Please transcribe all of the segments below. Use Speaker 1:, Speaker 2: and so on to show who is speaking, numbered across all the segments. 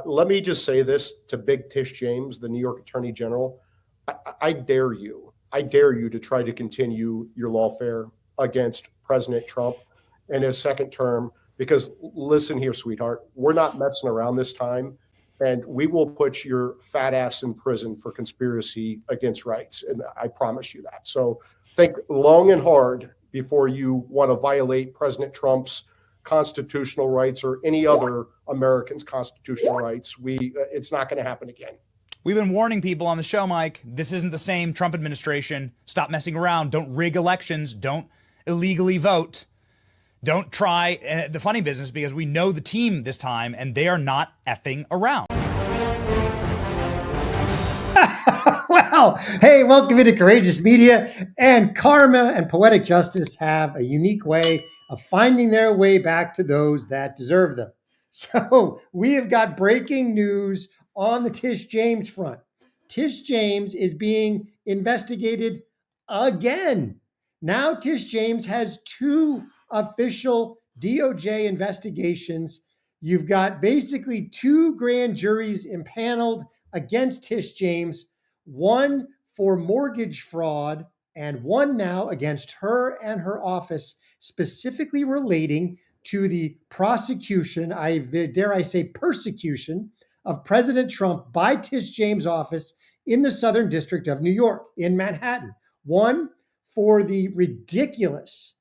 Speaker 1: Let me just say this to Big Tish James, the New York Attorney General. I dare you. I dare you to try to continue your lawfare against President Trump in his second term, because listen here, sweetheart, we're not messing around this time, and we will put your fat ass in prison for conspiracy against rights. And I promise you that. So think long and hard before you want to violate President Trump's constitutional rights or any other American's constitutional rights. It's not going to happen again.
Speaker 2: We've been warning people on the show, Mike. This isn't the same Trump administration. Stop messing around. Don't rig elections. Don't illegally vote. Don't try the funny business, because we know the team this time and they are not effing around.
Speaker 3: Well, hey, welcome into Courageous Media. And karma and poetic justice have a unique way of finding their way back to those that deserve them. So we have got breaking news on the Tish James front. Tish James is being investigated again. Now Tish James has two official DOJ investigations. You've got basically two grand juries impaneled against Tish James, one for mortgage fraud and one now against her and her office, specifically relating to the prosecution, dare I say persecution, of President Trump by Tish James' office in the Southern District of New York in Manhattan. One for the ridiculous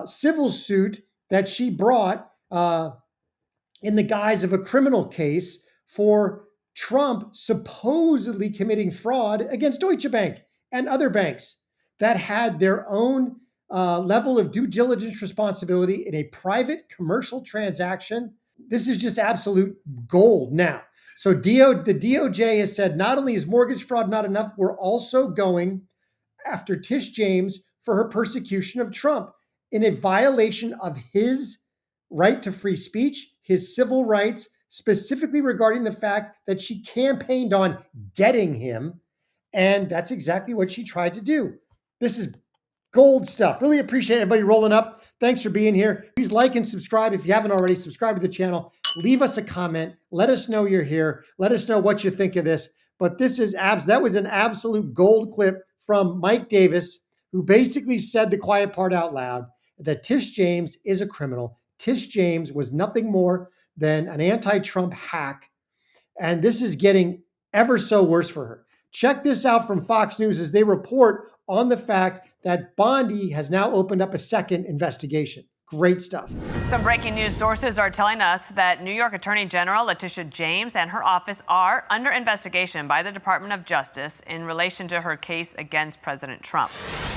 Speaker 3: civil suit that she brought in the guise of a criminal case for Trump supposedly committing fraud against Deutsche Bank and other banks that had their own level of due diligence responsibility in a private commercial transaction. This is just absolute gold now. So the DOJ has said not only is mortgage fraud not enough, we're also going after Tish James for her persecution of Trump in a violation of his right to free speech, his civil rights, specifically regarding the fact that she campaigned on getting him. And that's exactly what she tried to do. This is gold stuff. Really appreciate everybody rolling up. Thanks for being here. Please like and subscribe if you haven't already. Subscribe to the channel. Leave us a comment. Let us know you're here. Let us know what you think of this. But this is that was an absolute gold clip from Mike Davis, who basically said the quiet part out loud, that Tish James is a criminal. Tish James was nothing more than an anti-Trump hack. And this is getting ever so worse for her. Check this out from Fox News as they report on the fact that Bondi has now opened up a second investigation. Great stuff.
Speaker 4: Some breaking news sources are telling us that New York Attorney General Letitia James and her office are under investigation by the Department of Justice in relation to her case against President Trump.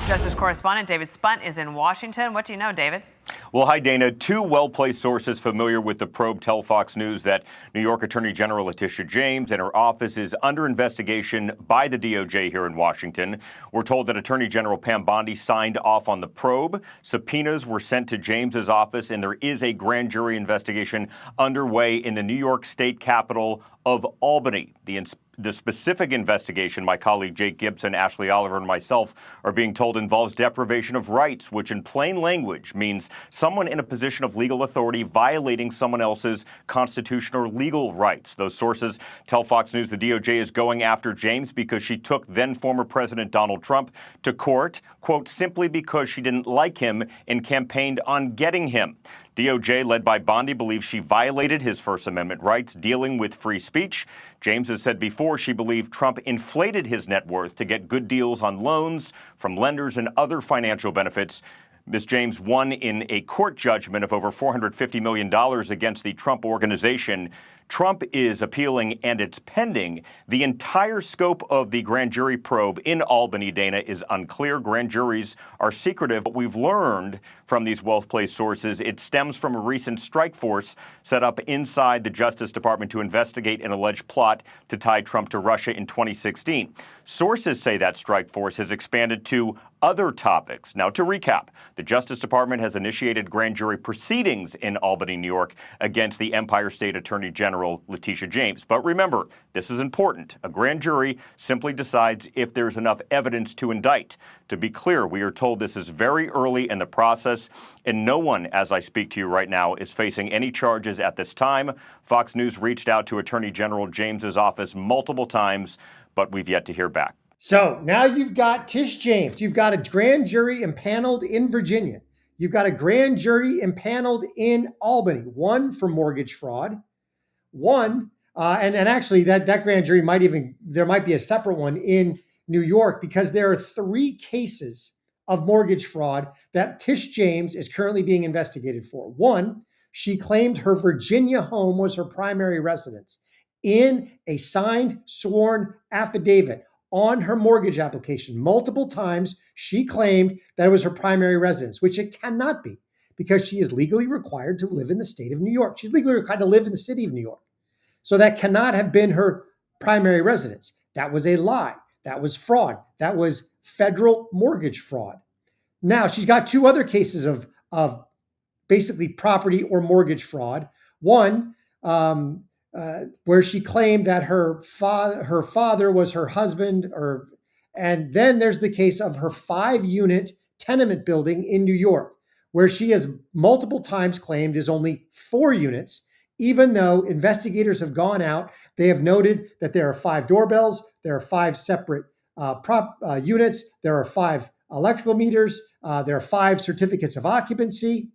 Speaker 4: Justice correspondent David Spunt is in Washington. What do you know, David?
Speaker 5: Well, hi, Dana. Two well-placed sources familiar with the probe tell Fox News that New York Attorney General Letitia James and her office is under investigation by the DOJ here in Washington. We're told that Attorney General Pam Bondi signed off on the probe. Subpoenas were sent to James's office, and there is a grand jury investigation underway in the New York State capital of Albany. The specific investigation, my colleague Jake Gibson, Ashley Oliver, and myself are being told involves deprivation of rights, which in plain language means someone in a position of legal authority violating someone else's constitutional or legal rights. Those sources tell Fox News the DOJ is going after James because she took then former President Donald Trump to court, quote, simply because she didn't like him and campaigned on getting him. DOJ, led by Bondi, believes she violated his First Amendment rights dealing with free speech. James has said before she believed Trump inflated his net worth to get good deals on loans from lenders and other financial benefits. Ms. James won in a court judgment of over $450 million against the Trump organization. Trump is appealing, and it's pending. The entire scope of the grand jury probe in Albany, Dana, is unclear. Grand juries are secretive. What we've learned from these well-placed sources, it stems from a recent strike force set up inside the Justice Department to investigate an alleged plot to tie Trump to Russia in 2016. Sources say that strike force has expanded to other topics. Now, to recap, the Justice Department has initiated grand jury proceedings in Albany, New York, against the Empire State Attorney General Letitia James. But remember, this is important. A grand jury simply decides if there's enough evidence to indict. To be clear, we are told this is very early in the process, and no one, as I speak to you right now, is facing any charges at this time. Fox News reached out to Attorney General James's office multiple times, but we've yet to hear back.
Speaker 3: So now you've got Tish James. You've got a grand jury impaneled in Virginia. You've got a grand jury impaneled in Albany, one for mortgage fraud, one, and actually that grand jury there might be a separate one in New York, because there are 3 cases of mortgage fraud that Tish James is currently being investigated for. One, she claimed her Virginia home was her primary residence. In a signed, sworn affidavit on her mortgage application, multiple times she claimed that it was her primary residence, which it cannot be, because she is legally required to live in the state of New York. She's legally required to live in the city of New York. So that cannot have been her primary residence. That was a lie. That was fraud. That was federal mortgage fraud. Now, she's got 2 other cases of basically property or mortgage fraud. One, where she claimed that her father was her husband, and then there's the case of her 5-unit tenement building in New York, where she has multiple times claimed is only 4 units, even though investigators have gone out. They have noted that there are 5 doorbells, there are 5 separate units, there are 5 electrical meters, there are 5 certificates of occupancy.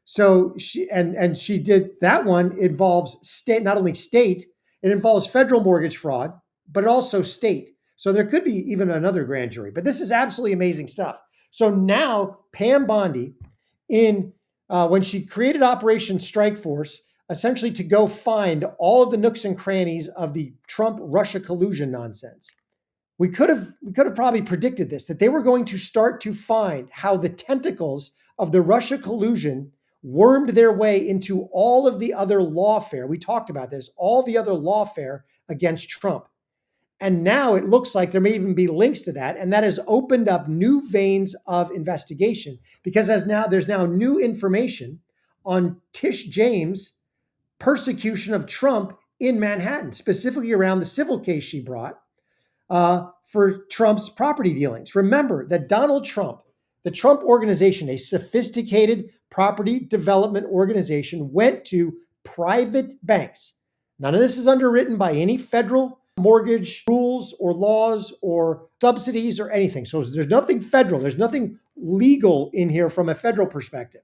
Speaker 3: So she did that one. Involves state, not only state, it involves federal mortgage fraud, but also state. So there could be even another grand jury. But this is absolutely amazing stuff. So now Pam Bondi, when she created Operation Strike Force, essentially to go find all of the nooks and crannies of the Trump-Russia collusion nonsense. We could have probably predicted this, that they were going to start to find how the tentacles of the Russia collusion wormed their way into all of the other lawfare. We talked about this, all the other lawfare against Trump. And now it looks like there may even be links to that. And that has opened up new veins of investigation, because there's now new information on Tish James' persecution of Trump in Manhattan, specifically around the civil case she brought for Trump's property dealings. Remember that Donald Trump, the Trump Organization, a sophisticated property development organization, went to private banks. None of this is underwritten by any federal mortgage rules or laws or subsidies or anything. So there's nothing federal. There's nothing legal in here from a federal perspective.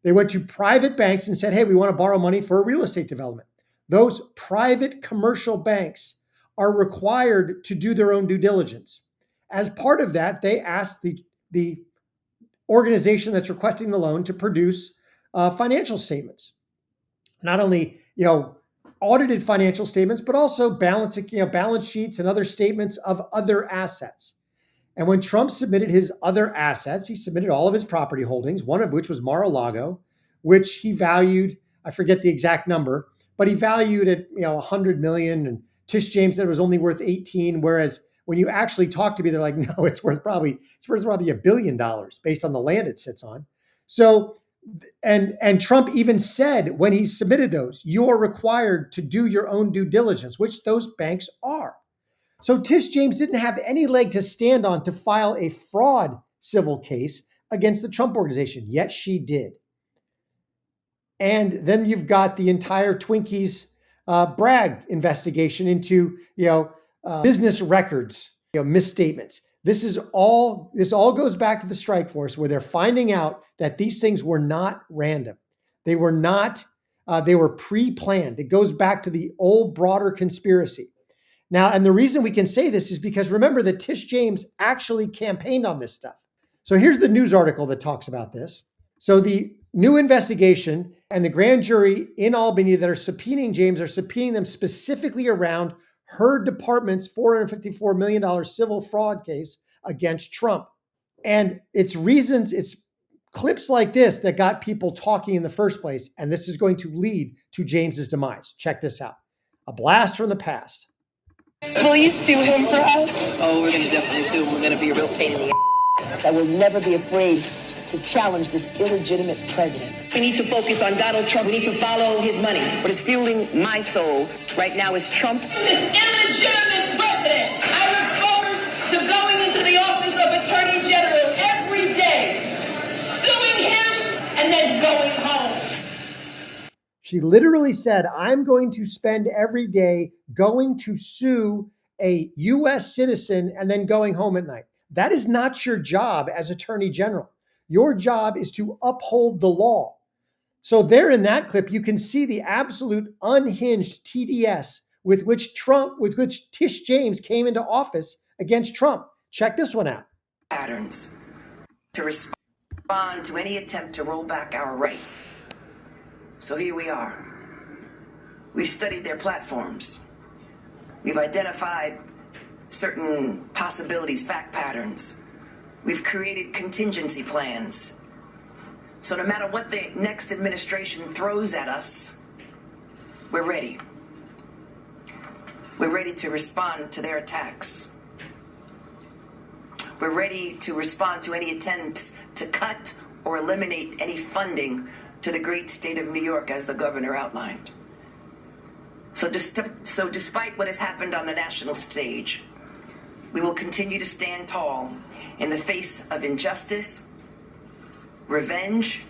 Speaker 3: They went to private banks and said, hey, we want to borrow money for a real estate development. Those private commercial banks are required to do their own due diligence. As part of that, they asked the organization that's requesting the loan to produce financial statements. Not only, audited financial statements, but also balance sheets and other statements of other assets. And when Trump submitted his other assets, he submitted all of his property holdings, one of which was Mar-a-Lago, which he valued, I forget the exact number, but he valued at 100 million, and Tish James said it was only worth 18, whereas when you actually talk to me, they're like, no, it's worth probably $1 billion based on the land it sits on. So, and Trump even said when he submitted those, you are required to do your own due diligence, which those banks are. So Tish James didn't have any leg to stand on to file a fraud civil case against the Trump Organization, yet she did. And then you've got the entire Twinkies Bragg investigation into business records, misstatements. This all goes back to the strike force, where they're finding out that these things were not random. They were not. They were pre-planned. It goes back to the old broader conspiracy. Now, and the reason we can say this is because remember that Tish James actually campaigned on this stuff. So here's the news article that talks about this. So the new investigation and the grand jury in Albany that are subpoenaing James are subpoenaing them specifically around her department's $454 million civil fraud case against Trump. And it's clips like this that got people talking in the first place. And this is going to lead to James's demise. Check this out. A blast from the past.
Speaker 6: Will you sue him for us? Oh, we're going to definitely sue him. We're going to be a real pain in the ass. that will never be afraid to challenge this illegitimate president.
Speaker 7: We need to focus on Donald Trump. We need to follow his money. What is fueling my soul right now is Trump.
Speaker 8: This illegitimate president. I look forward to going into the office of Attorney General every day, suing him, and then going home.
Speaker 3: She literally said, I'm going to spend every day going to sue a U.S. citizen and then going home at night. That is not your job as Attorney General. Your job is to uphold the law. So there in that clip, you can see the absolute unhinged TDS with which Tish James came into office against Trump. Check this one out.
Speaker 9: Patterns to respond to any attempt to roll back our rights. So here we are. We've studied their platforms. We've identified certain possibilities, fact patterns. We've created contingency plans. So no matter what the next administration throws at us, we're ready. We're ready to respond to their attacks. We're ready to respond to any attempts to cut or eliminate any funding to the great state of New York, as the governor outlined. So despite what has happened on the national stage, we will continue to stand tall in the face of injustice, revenge,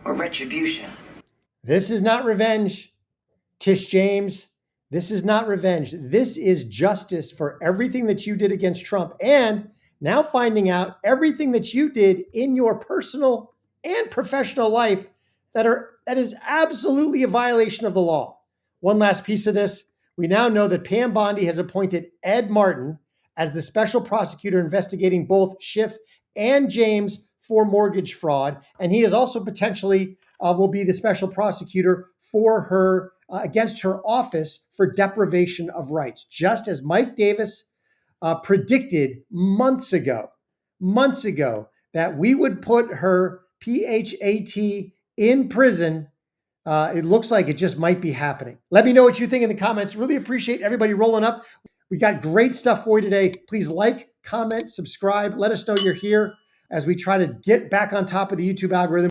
Speaker 9: or retribution.
Speaker 3: This is not revenge, Tish James. This is not revenge. This is justice for everything that you did against Trump, and now finding out everything that you did in your personal and professional life that is absolutely a violation of the law. One last piece of this. We now know that Pam Bondi has appointed Ed Martin as the special prosecutor investigating both Schiff and James for mortgage fraud. And he is also potentially will be the special prosecutor for her against her office for deprivation of rights, just as Mike Davis predicted months ago that we would put her PHAT in prison. It looks like it just might be happening. Let me know what you think in the comments. Really appreciate everybody rolling up. We got great stuff for you today. Please like, comment, subscribe. Let us know you're here as we try to get back on top of the YouTube algorithm.